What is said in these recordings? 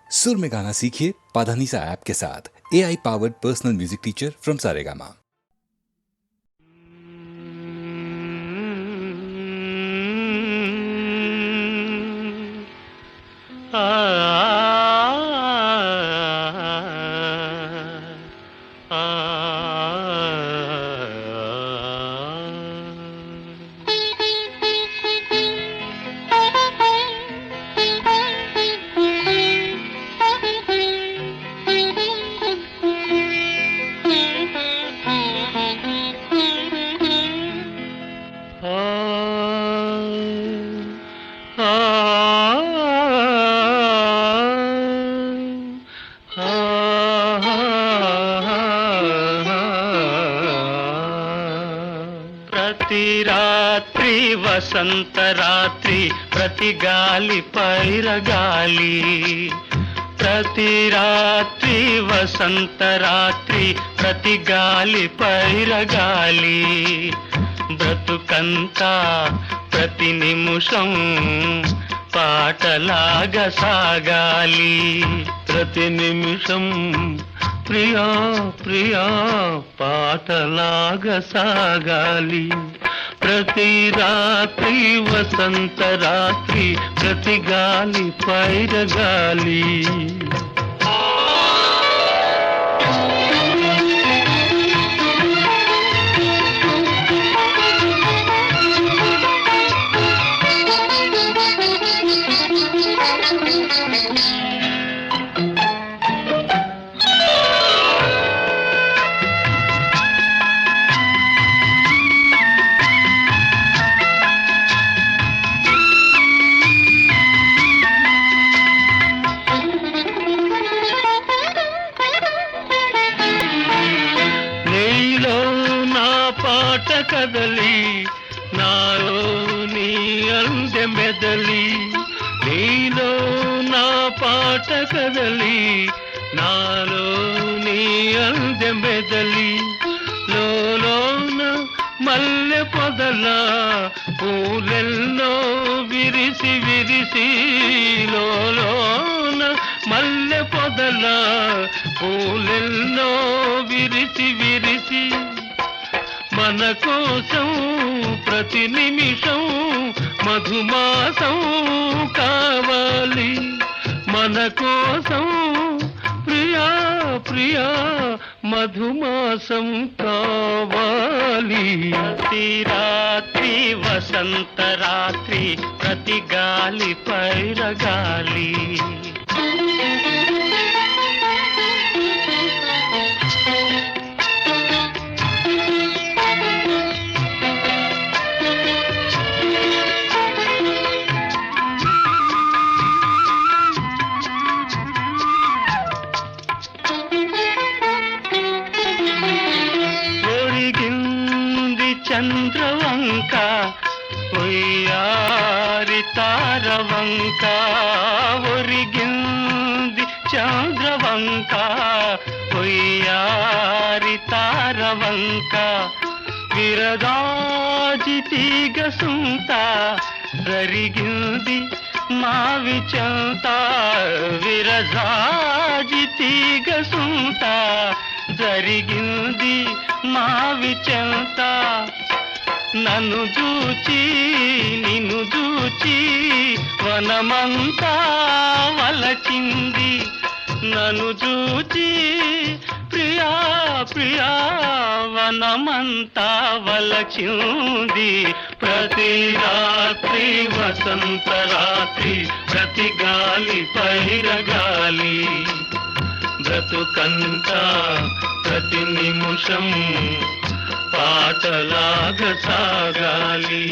सुर में गाना सीखिए पाधानीसा ऐप के साथ। AI powered personal music teacher from Saregama. ప్రతి రాత్రి వసంత రాత్రి ప్రతి గాలి పైరగాలి ప్రతి రాత్రి వసంత రాత్రి ప్రతి గాలి పైరగాలి బ్రతుకంతా ప్రతి నిమిషం పాటలాగా సాగాలి ప్రతి నిమిషం ప్రియా ప్రియా పాటలాగా సాగాలి ప్రతి రాత్రి వసంత రాత్రి ప్రతి గాలి పైరగాలి కదలి నాలో నీ అందె మెదలి నీలో నా పాట కదలి నాలో నీ అందె మెదలి లోన మల్లె పొదల పూలెల్లో విరిసి విరిసి లోన మల్లె పొదల పూలెల్లో విరిసి విరిసి మన కోసం ప్రతి నిమిషం మధుమాసం కావాలి మన కోసం ప్రియా ప్రియా మధుమాసం కావాలి ప్రతి రాత్రి వసంత రాత్రి ప్రతి గాలి పైరగాలి చంద్రవంక ఒయ్యారి తారవంక ఒరిగింది చంద్రవంక ఒయ్యారి తారవంక విరదాజి తీగ సుంత జరిగింది మావి చెంత విరజాజి తీగ సుంత జరిగింది మావి చెంత నన్ను చూచి నిన్ను చూచి వనమంతా వలచింది నన్ను చూచి ప్రియా ప్రియా వనమంతా వలచింది ప్రతి రాత్రి వసంత రాత్రి ప్రతి గాలి పైరగాలి బ్రతుకంతా ప్రతి నిమిషం పాటలాగా సాగాలి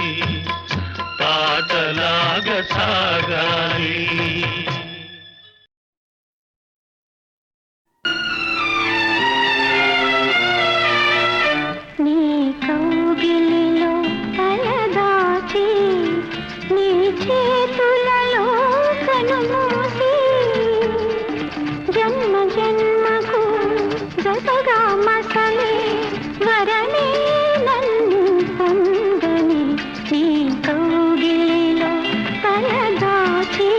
పాటలాగా సాగాలి నీ కౌగిలిలో తలదాచి నీ చేతులలో కనుమూసి జన్మ జన్మకు జతగా మసలే వరనే నన్ను పొందని నీ కౌగిలిలో తలదాచి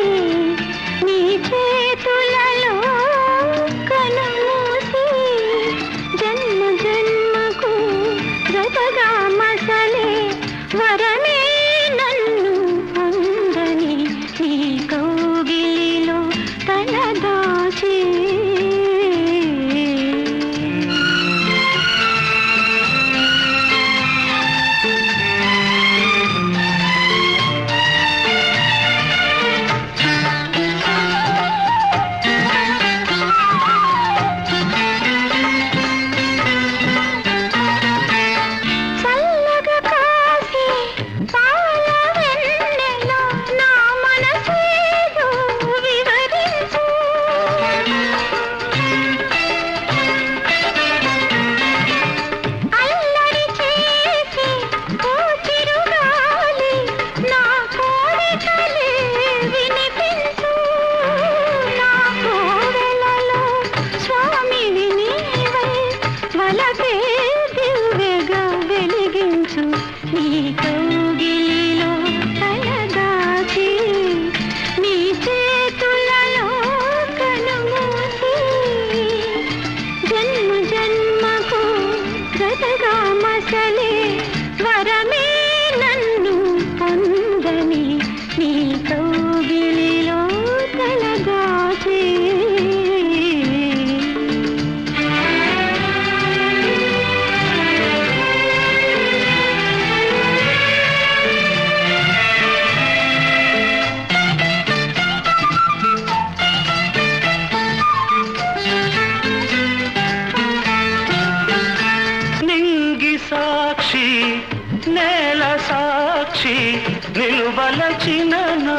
నిలువలచిన నా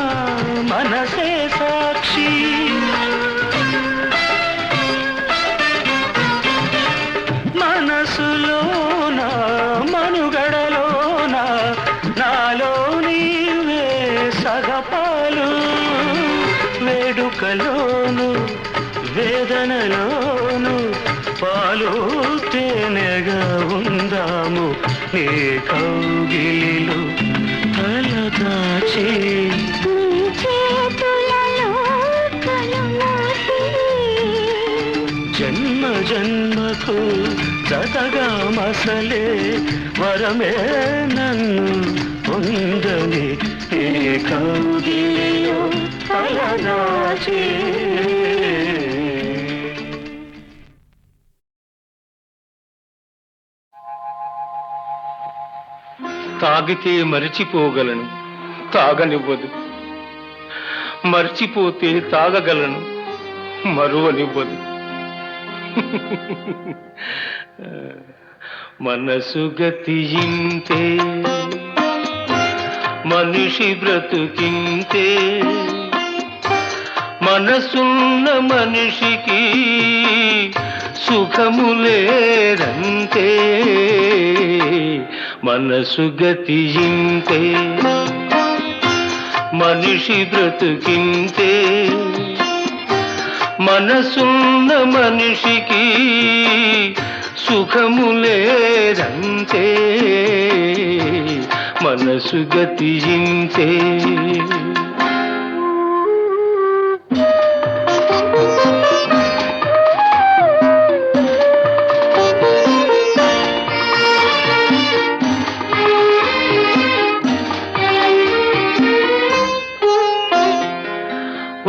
మనసే సాక్షి. మనసులోన మనుగడలోన నాలో నీవే సగపాలు. వేడుకలోను వేదనలోను పాలు తేనెగా ఉందాము. నీ కౌగిలిలో తలదాచి నీ చేతులలో కనుమూసి జన్మ జన్మకు జతగా మసలే వరమే నన్ను పొందని. నీ కౌగిలిలో తలదాచి. తాగితే మరిచిపోగలను, తాగనివ్వదు. మర్చిపోతే తాగగలను, మరువనివ్వదు. మనసు గతియింతే, మనిషి బ్రతుకింతే. మనసున్న మనిషికి సుఖము లేదంతే. మనసు గతియింతే, మనిషి బ్రతుకింతే. మనసున్న మనిషికి సుఖము లేదంతే. మనసు గతియింతే.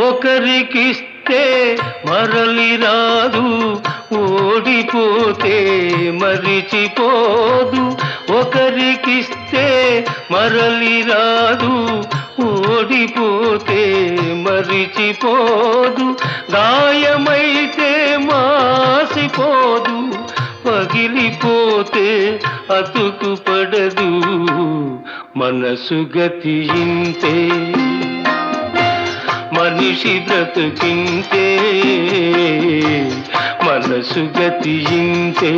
ఒకరికిస్తే మరలి రాదు, ఓడిపోతే మరిచిపోదు. ఒకరికిస్తే మరలి రాదు, ఓడిపోతే మరిచిపోదు. గాయమైతే మాసిపోదు, పగిలిపోతే అతుకు పడదు. మనసు గతియింతే, మనిషి బ్రతుకింతే. మనసు గతియింతే.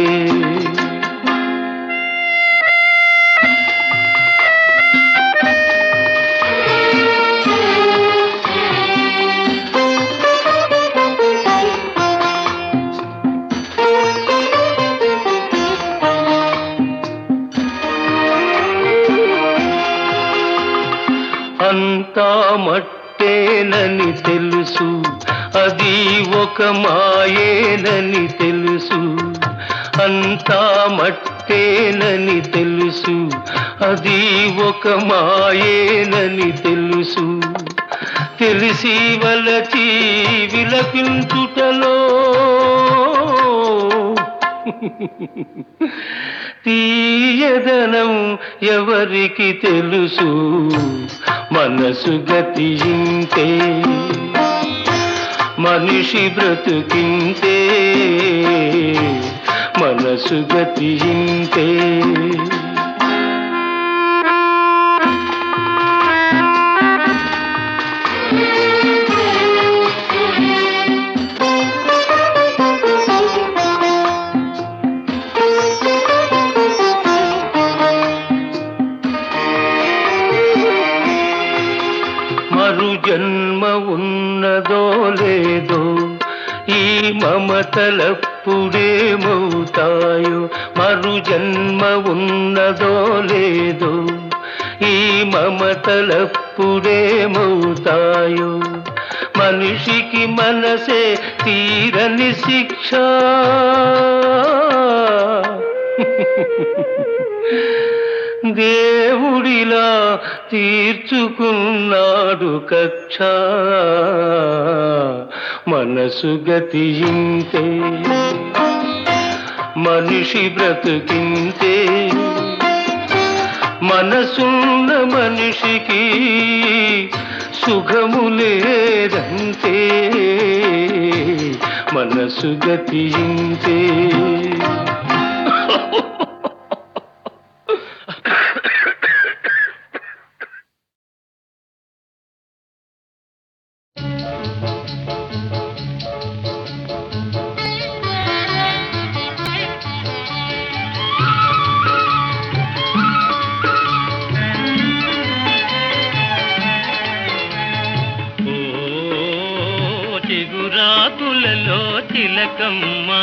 అంతా మట్టేనని తెలుసు, అది ఒక మాయేనని తెలుసు. అంతా మట్టేనని తెలుసు, అది ఒక మాయేనని తెలుసు. తెలిసి వలచి విలపించుటలో తీయదనం ఎవరికి తెలుసు. మనసు గతియింతే, మనిషి బ్రతుకింతే. మనసు గతియింతే. మరు జన్మ ఉన్నదో లేదో, ఈ మమతలప్పుడేమవుతాయో. మరు జన్మ ఉన్నదో లేదో, ఈ మమతలప్పుడేమవుతాయో. మనిషికి మనసే తీరని శిక్ష. దేవుడిలా తీర్చుకున్నాడు కక్ష. మనసు గతియింతే, మనిషి బ్రతుకింతే. మనసున్న మనిషికి సుఖము లేదంతే. మనసు గతియింతే. చిగురాకులలో తిలకమ్మా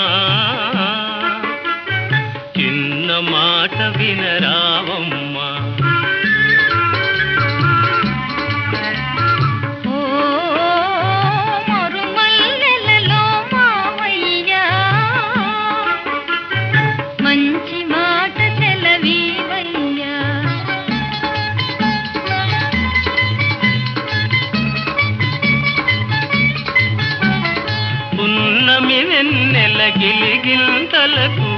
చిన్న మాట వినరావమ్మా వెన్నెల గిలిగింతలకు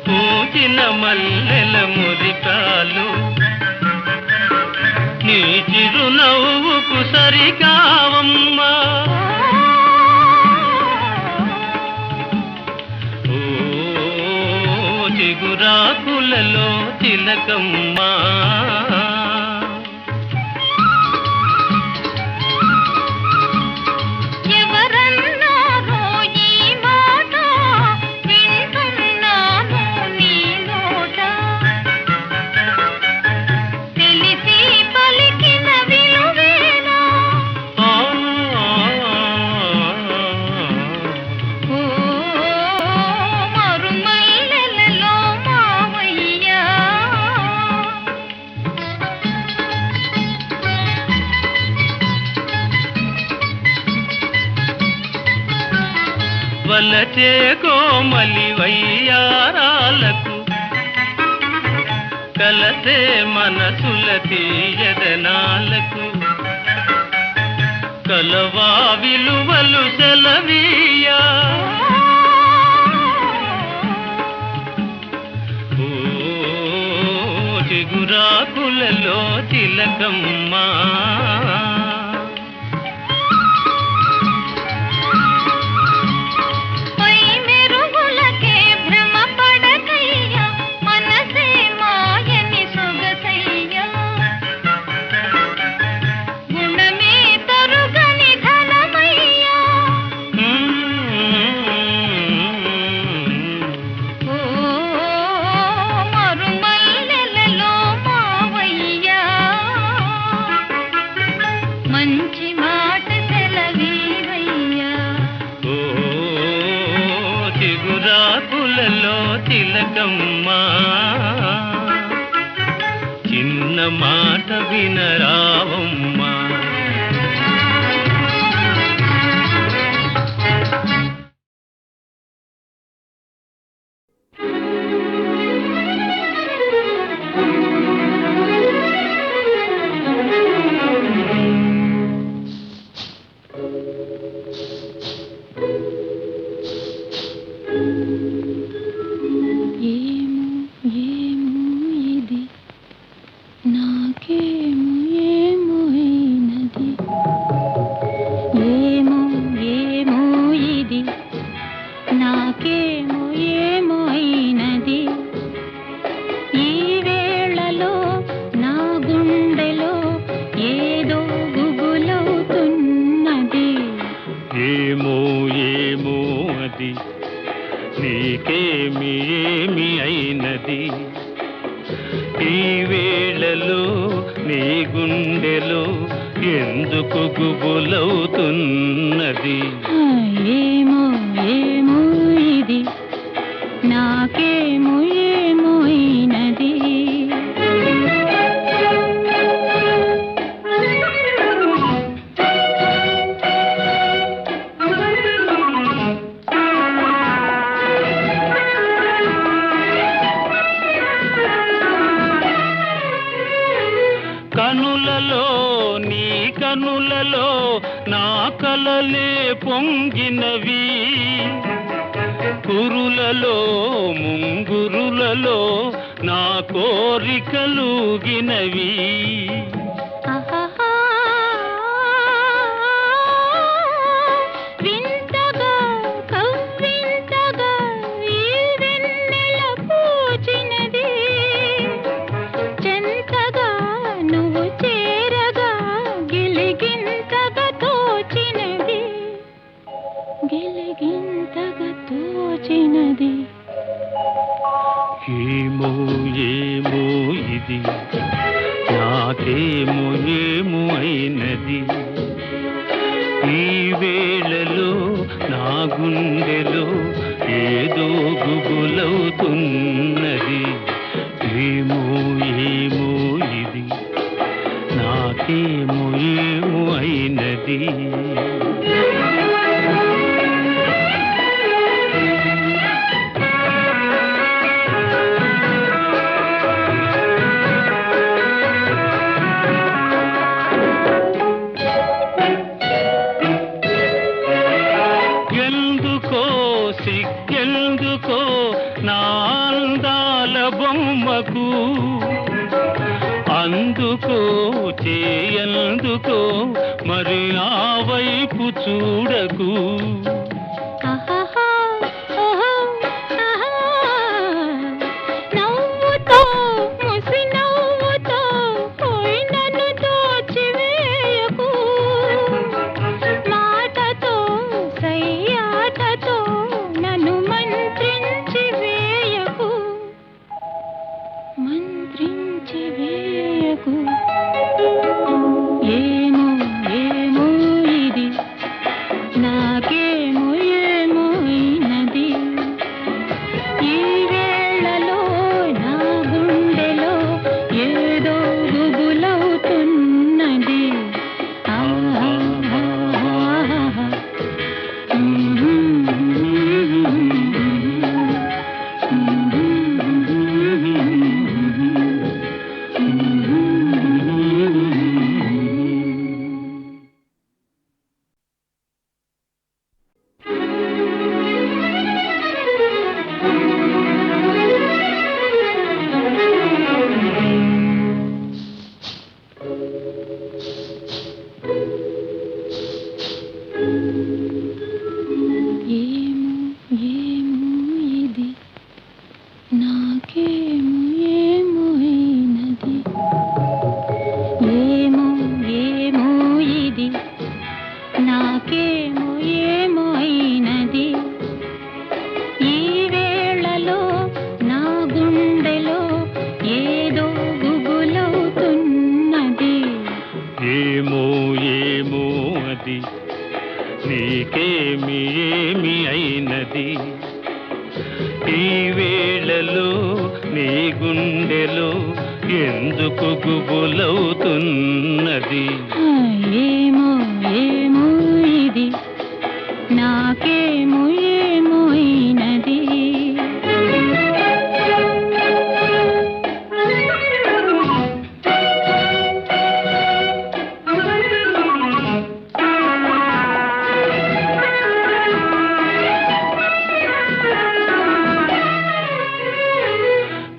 పూచిన మల్లెల మురికాలు నీ చిరునవ్వుకు సరికావమ్మా ఓ చిగురాకులలో తిలకమ్మా వలచే కోమలి వయ్యారాలకు కలసే మనసుల తీయదనాలకు కలవా విలువలు సెలవీయా ఓ చిగురాకులలో తిలకమ్మా చిగురాకులలో తిలకమ్మా చిన్న మాట వినరావమ్మా నీకేమి ఏమి అయినది ఈ వేళలో నీ గుండెలో ఎందుకు గుబులవుతున్నది ఏమో ఏమో ఇది నాకేమో ఏమో అయినది కనులలో నీ కనులలో నా కలలే పొంగినవి కురులలో ముంగురులలో నా కోరికలుగినవి ఏమో ఏమో ఇది నాకేమో ఏమో అయినది ఈ వేళలో నా గుండెలో ఏదో గుబులవుతున్నది. ఏమో ఏమో ఇది, నాకేమో ఏమో అయినది. సిగ్గెందుకో నా అందాల బొమ్మకు, అందుకో చేయందుకో మరి ఆ వైపు చూడకు. ఏమో ఏమో ఇది, నాకేమో ఏమో అయినది. ఈ వేళలో నా గుండెలో ఏదో గుబులవుతున్నది. ఏమో ఏమో ఇది, నాకేమో ఏమో అయినది. ఏమో ఏమో ఇది, నాకేమో ఏమో అయినది. ఈ వేళలో నా గుండెలో ఏదో గుబులవుతున్నది. ఏమో ఏమో అది, నీకేమి ఏమి అయినది. ఈ వేళలో నీ గుండెలో ఎందుకు గుబులవుతున్నది. ఏమో ఏమో ఇది, నాకేమో ఏమో అయినది.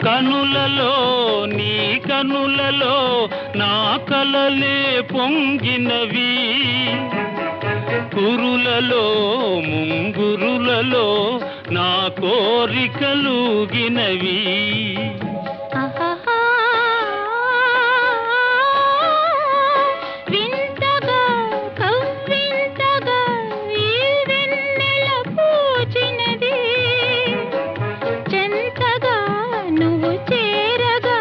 కనులలో నీ కనులలో నా కలలే పొంగినవి. కురులలో ముంగురులలో నా కోరికలుగినవి. వింతగా కవ్వింతగా ఈ వెన్నెల పూచినది. చెంతగా నువ్వు చేరగా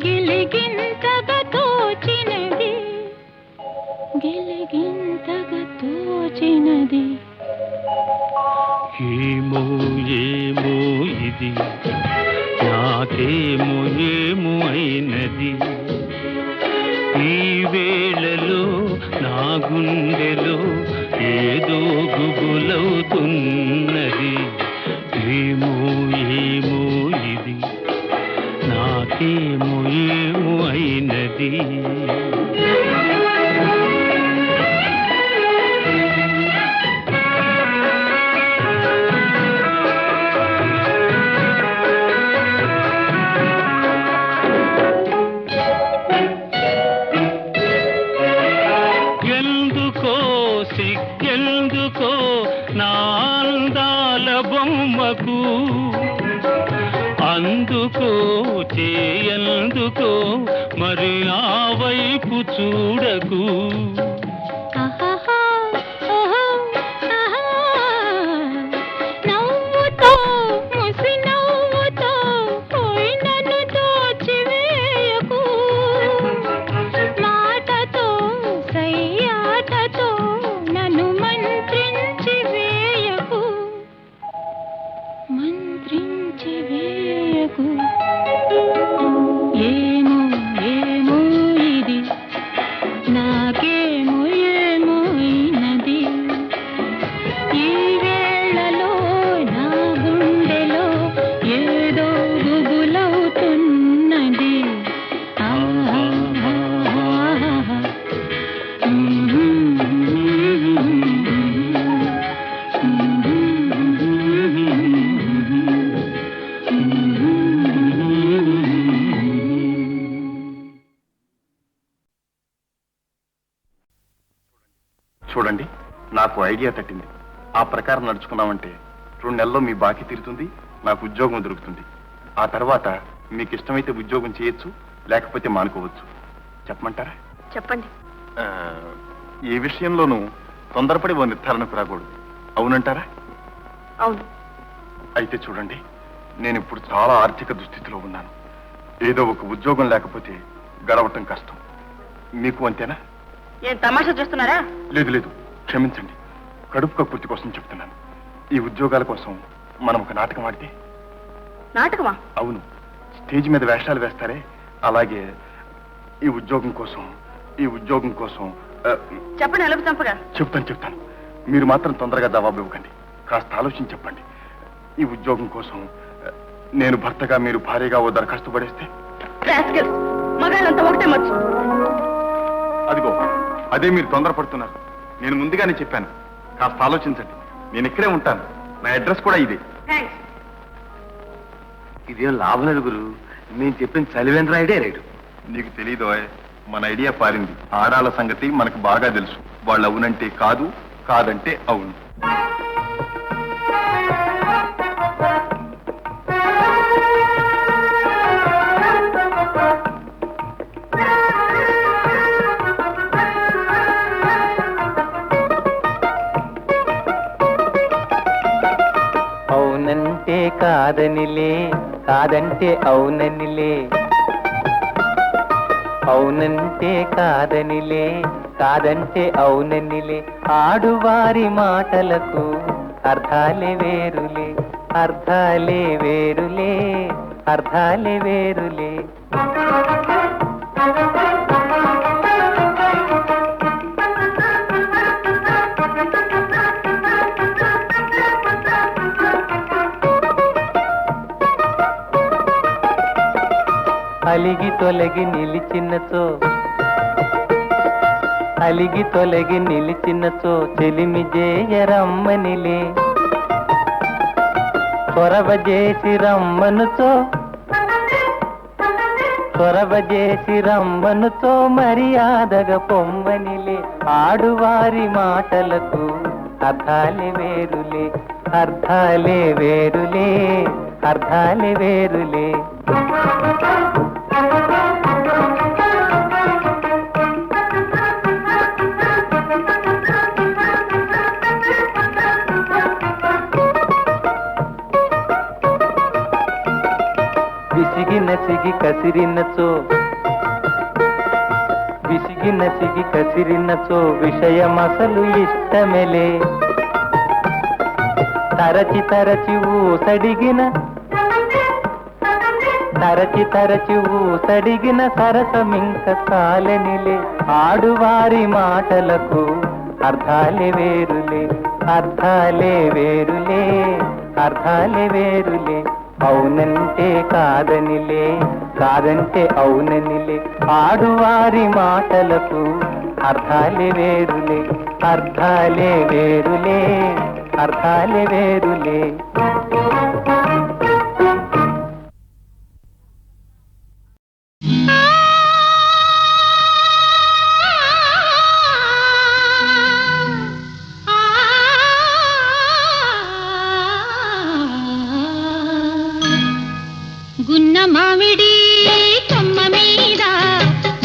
గిలిగింతగా తోచినది. గిలిగింతగా తోచినది. ఏమో ఏమో ఇది, నాకేమో ఏమో అయినది. ఈ వేళలో నా గుండెలో ఏదో గుబులవుతున్నది. ఏమో ఏమో ఇది, నాకేమో ఏమో అయినది. సిగ్గెందుకో నా అందాల బొమ్మకు, అందుకో చేయందుకో మరి ఆ వైపు చూడకు. నవ్వుతో ముసి నవ్వుతో పోయి నన్ను దోచివేయకు. మాటతో సయ్యాటతో నన్ను భాగ్య తట్టింది. ఆ ప్రకారం నడుచుకున్నామంటే 2 నెలల్లో మీ బాకీ తీరుతుంది, నాకు ఉద్యోగం దొరుకుతుంది. ఆ తర్వాత మీకు ఇష్టమైతే ఉద్యోగం చేయొచ్చు, లేకపోతే మానుకోవచ్చు. చెప్పమంటారా? చెప్పండి. ఏ విషయంలోనూ తొందరపడి ఓ నిర్ధారణకు రాకూడదు. అవునంటారా? అవును. అయితే చూడండి, నేను ఇప్పుడు చాలా ఆర్థిక దుస్థితిలో ఉన్నాను. ఏదో ఒక ఉద్యోగం లేకపోతే గడవటం కష్టం. మీకు అంతేనా? ఏం తమాషా చేస్తున్నారా? లేదు లేదు, క్షమించండి. కడుపు కక్కుర్తి కోసం చెప్తున్నాను. ఈ ఉద్యోగాల కోసం మనం ఒక నాటకం ఆడితే? నాటకమా? అవును, స్టేజ్ మీద వేషాలు వేస్తారే, అలాగే ఈ ఉద్యోగం కోసం చెప్పండి. ఎలుపు చంపగా చెప్తాను. మీరు మాత్రం తొందరగా జవాబు ఇవ్వకండి. కాస్త ఆలోచించి చెప్పండి. ఈ ఉద్యోగం కోసం నేను భర్తగా, మీరు భార్యగా ఓ దరఖాస్తు పడేస్తే? మగాళ్ళంతా ఒకటే మచ్చు. అదిగో, అదే మీరు తొందరపడుతున్నారు. నేను ముందుగానే చెప్పాను, కాస్త ఆలోచించండి. నేను ఇక్కడే ఉంటాను. నా అడ్రస్ కూడా ఇదే. ఇదేం లాభం లేదు గురు. నేను చెప్పిన చలివేంద్ర ఐడియా రేటు. నీకు తెలీదు, మన ఐడియా పారింది. ఆడాల సంగతి మనకు బాగా తెలుసు. వాళ్ళు అవునంటే కాదు, కాదంటే అవును. అవునంటే కాదనిలే, కాదంటే అవుననిలే. అవునంటే కాదనిలే, కాదంటే అవుననిలే. ఆడువారి మాటలకు అర్థాలే వేరులే, అర్థాలే వేరులే, అర్థాలే వేరులే. అలిగి తొలగి నిలిచినచో చెలిమి జేయరమ్మనిలే. చొరవ చేసి రమ్మనుతో మర్యాదగా పొమ్మనిలే. ఆడువారి మాటలకు అర్థాలే వేరులే, అర్థాలే వేరులే, అర్థాలే వేరులే. విసిగి నసిగి కసిరినచో విషయమసలు ఇష్టమెలే. తరచి ఊసడిగిన సరసమింక కాలనిలే. ఆడువారి మాటలకు అర్థాలే వేరులే, అర్థాలే వేరులే, అర్థాలే వేరులే. అవునంటే కాదనిలే, కాదంటే అవుననిలే. ఆడువారి మాటలకు అర్థాలే వేరులే, అర్థాలే వేరులే, అర్థాలే వేరులే. గున్న మామిడి కొమ్మ మీద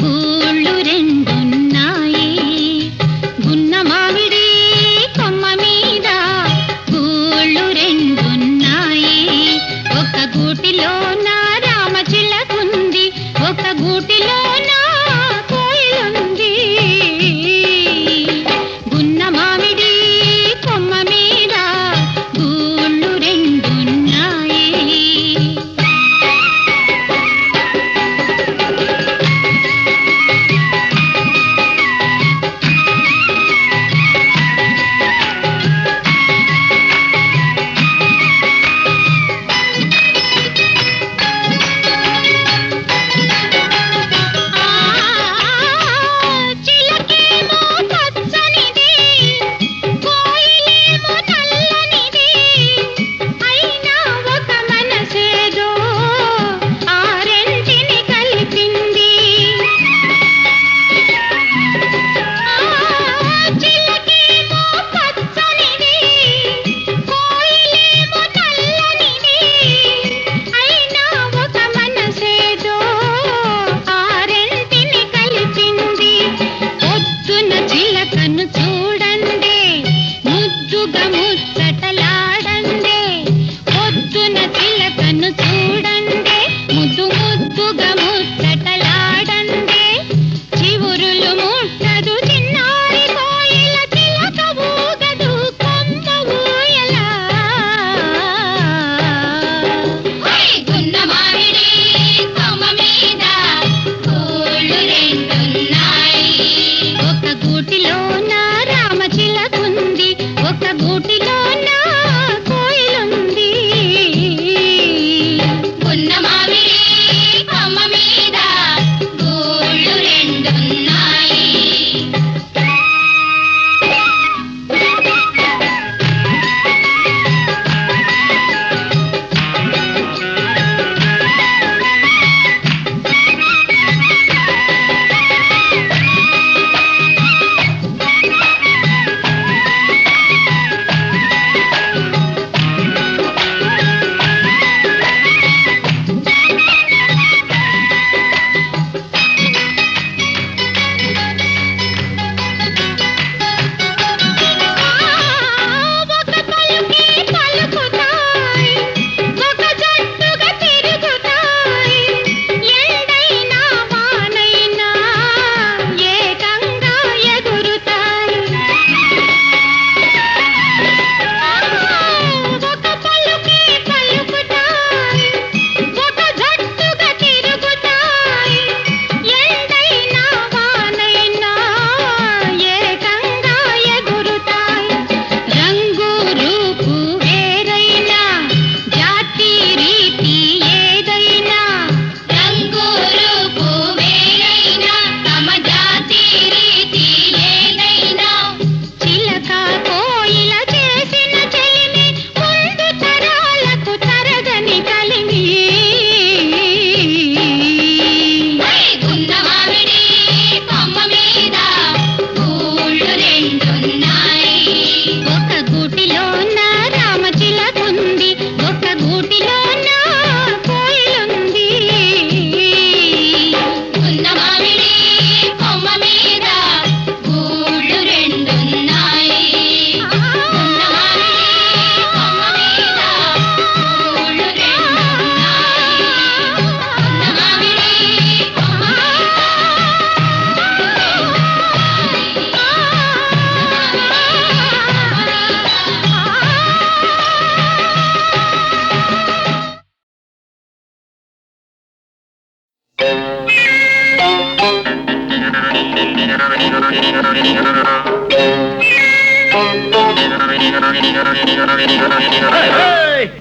గూళ్ళు రెండున్నాయి. గున్న మామిడి కొమ్మ మీద గూళ్ళు రెండున్నాయి. గూటిలోన కోయిలుంది ఉన్న మామిడి కొమ్మ మీద గూళ్ళు రెండున్నాయి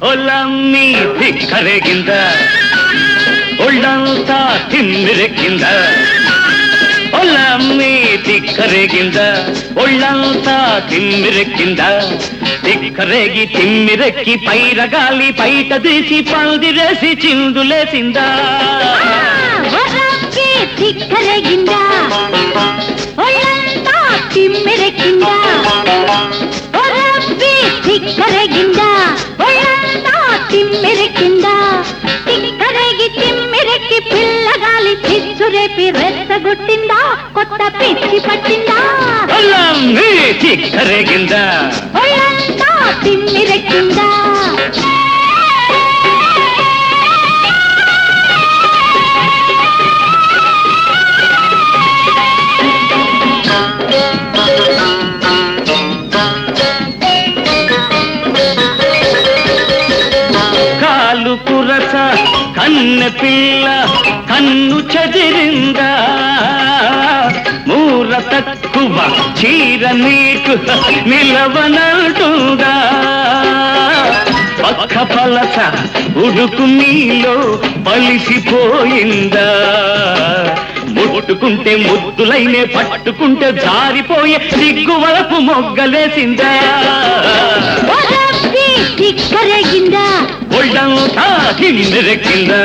ಒಲಮ್ಮಿ ಧಿಕ್ಕರೆಗಿಂದ ಒಳ್ಳಂತ ತಿಮ್ಮಿರಕ್ಕಿಂದ ಒಲಮ್ಮಿ ಧಿಕ್ಕರೆಗಿಂದ ಒಳ್ಳಂತ ತಿಮ್ಮಿರಕ್ಕಿಂದ ధిక్కరేగి తిమ్మిరెక్కి పైరగాలి పైట తీసి పందిరేసి చిందులేసిందా ధిక్కరేగిందా ఒళ్ళంతా తిమ్మిరెక్కిందా ధిక్కరేగిందా ఒళ్ళంతా తిమ్మిరెక్కిందా ధిక్కరేగి తిమ్మిరెక్కి పిల్లగాలి చిచ్చురేపి రెచ్చగొట్టిందా కొత్త పిచ్చి పట్టిందా ఒళ్ళమ్మి ధిక్కరేగిందా ఒళ్ళంతా తిమ్మిరెక్కిందా కాలు కురస కన్నె పిల్ల కన్ను చెదిరిందా మూర తక్కువ చీర నీకు నిలవనంటుందా పక్క పలస ఉడుకు నీలో బలిసిపోయిందా ముట్టుకుంటే ముద్దులైనే పట్టుకుంటే జారిపోయే సిగ్గు వలపు మొగ్గలేసిందా ధిక్కరేగిందా ఒళ్ళంతా తిమ్మిరెక్కిందా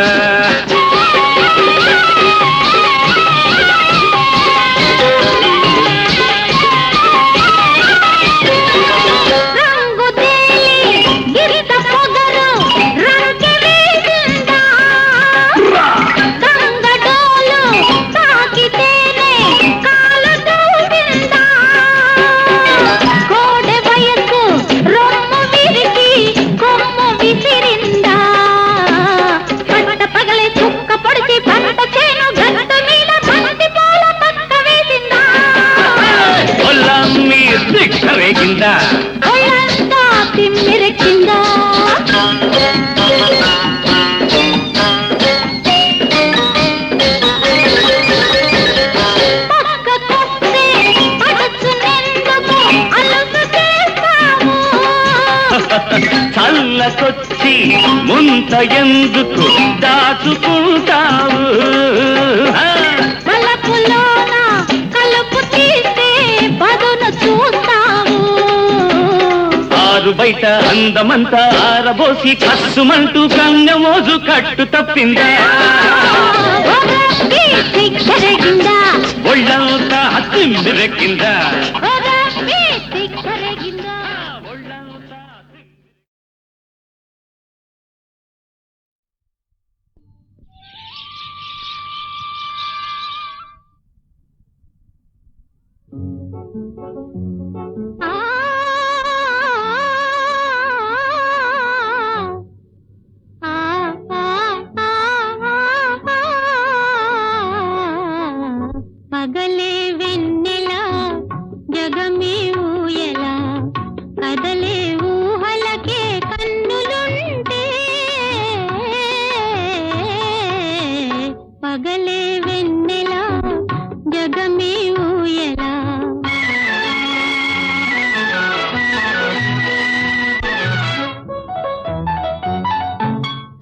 రంగు తేలి గిరిత పొగరు రంకె వేసిందా గంగడోలు తాకితేనే కాలు దూసిందా కోడె వయసు రొమ్ము విరిగి కొమ్ము విసిరిందా పట్ట పగలే చుక్క చల్లకొచ్చి ముంత ఎందుకు దాచుకుంటావు వలపులోన కలుపు తీస్తే బదును చూస్తావు ఆరు బయట అందమంతా ఆరబోసి కస్సుమంటూ కన్నెమోజు కట్టు తప్పిందా సిగ్గరగిందా ఒళ్ళంతా తిమ్మిరెక్కిందా సిగ్గరగిందా పగలే వెన్నెలా జగమే ఊయలా కదలే ఊహలకే కన్నులుంటే పగలే వెన్నెలా జగమే ఊయలా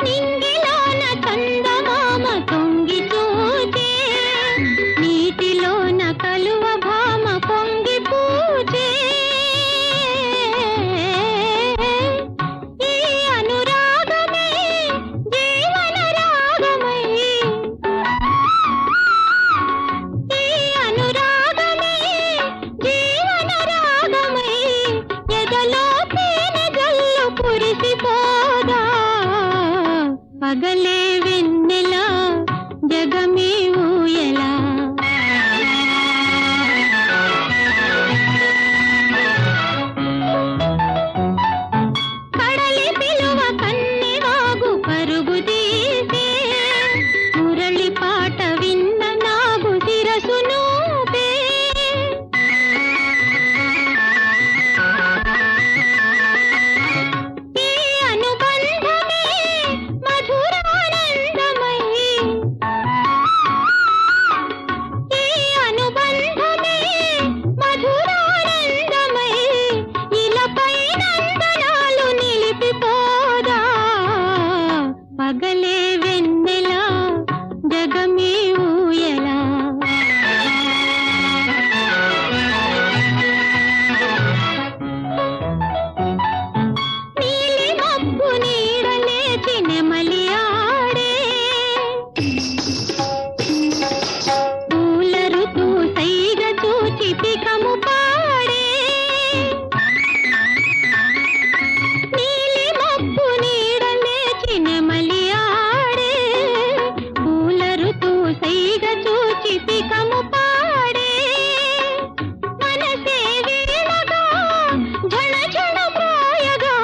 నింగిలోన చందమామ తొంగి చూచే నీటిలోన కలువ భామ పొంగి పూచే ఈ అనురాగమే జీవన రాగమై ఈ అనురాగమే జీవన రాగమై ఎదలో తేనె జల్లు కురిసిపోదా పగలే వెన్నెలా జగమే ఊయలా కడలి పిలువ కన్నెవాగు పరుగు తీసే మురళి పాట విన్న నాగు శిరసు నూపే ఈ అనుబంధమే మధురానందమై ఈ అనుబంధమే మధురానందమై ఇలపై నందనాలు నిలిపిపోదా పగలే వెన్నెలా జగమే ఊయలా నీలి మబ్బు నీడలేచి నెమలి ఆడే పూల ఋతు సైగ చూచి పికము పాడే నీలి మబ్బు నీడలేచి నెమలి ఆడే పూల ఋతు సైగ చూచి పికము పాడే మనసే వీణగా ఝణ ఝణ ప్రాయగా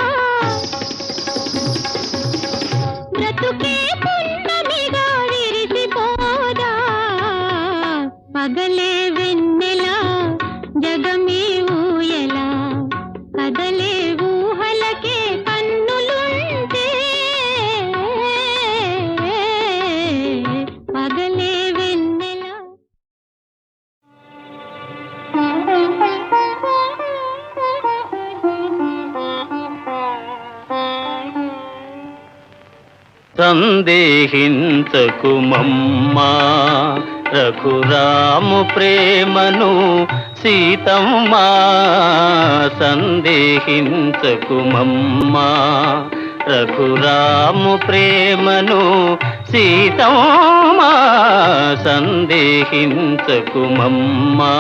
బ్రతుకే పున్నమిగా విరిసిపోదా పగలే వెన్నెలా జగమే ఊయలా కదలే ఊహలకే కన్నులుంటే పగలే వెన్నెలా సందేహించకు మమ్మా రఘురాము ప్రేమను సీతమ్మా సందేహించకు మమ్మా రఘురాము ప్రేమను సీతమ్మా సందేహించకు మమ్మా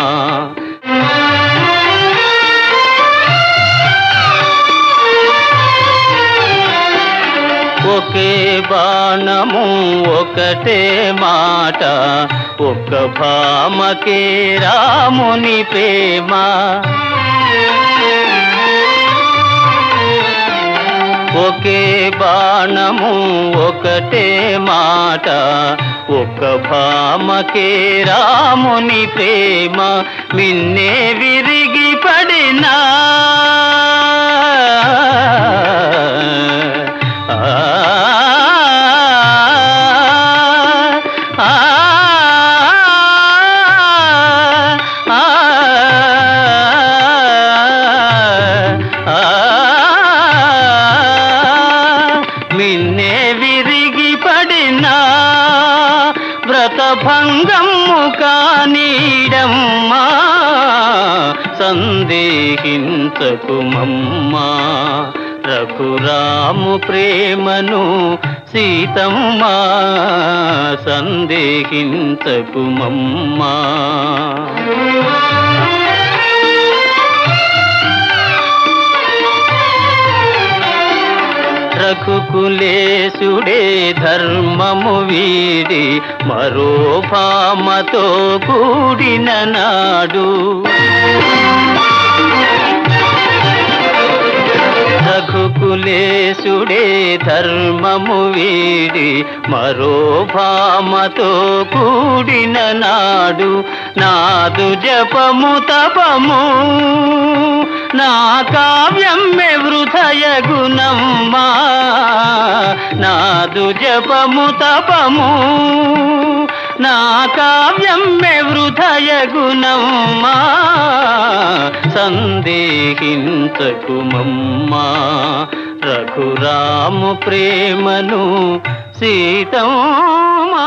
ఒకే బాణము ఒకటే మాట ఒక్క భామకే రాముని ప్రేమ ఒకే బాణము ఒకటే మాట ఒక్క భామకే రాముని ప్రేమ మిన్నే విరిగి పడినా భంగము కానీడమ్మా సందేహించకుమమ్మా రఘురాము ప్రేమను సీతమ్మా సందేహించకుమమ్మా రఘుకులేశుడే ధర్మము వీడి మరో భామతో కూడిన నాడు రఘుకులేశుడే ధర్మము వీడి మరో భామతో కూడిన నాడు నాదు జపము తపము నా కావ్యమ్మె వృథయ గుణమ్మా నాదు జపము తపము నా కావ్యమ్మె వృథయ గుణమ్మా సందేహించకుమమ్మా రఘురాము ప్రేమను సీతమ్మా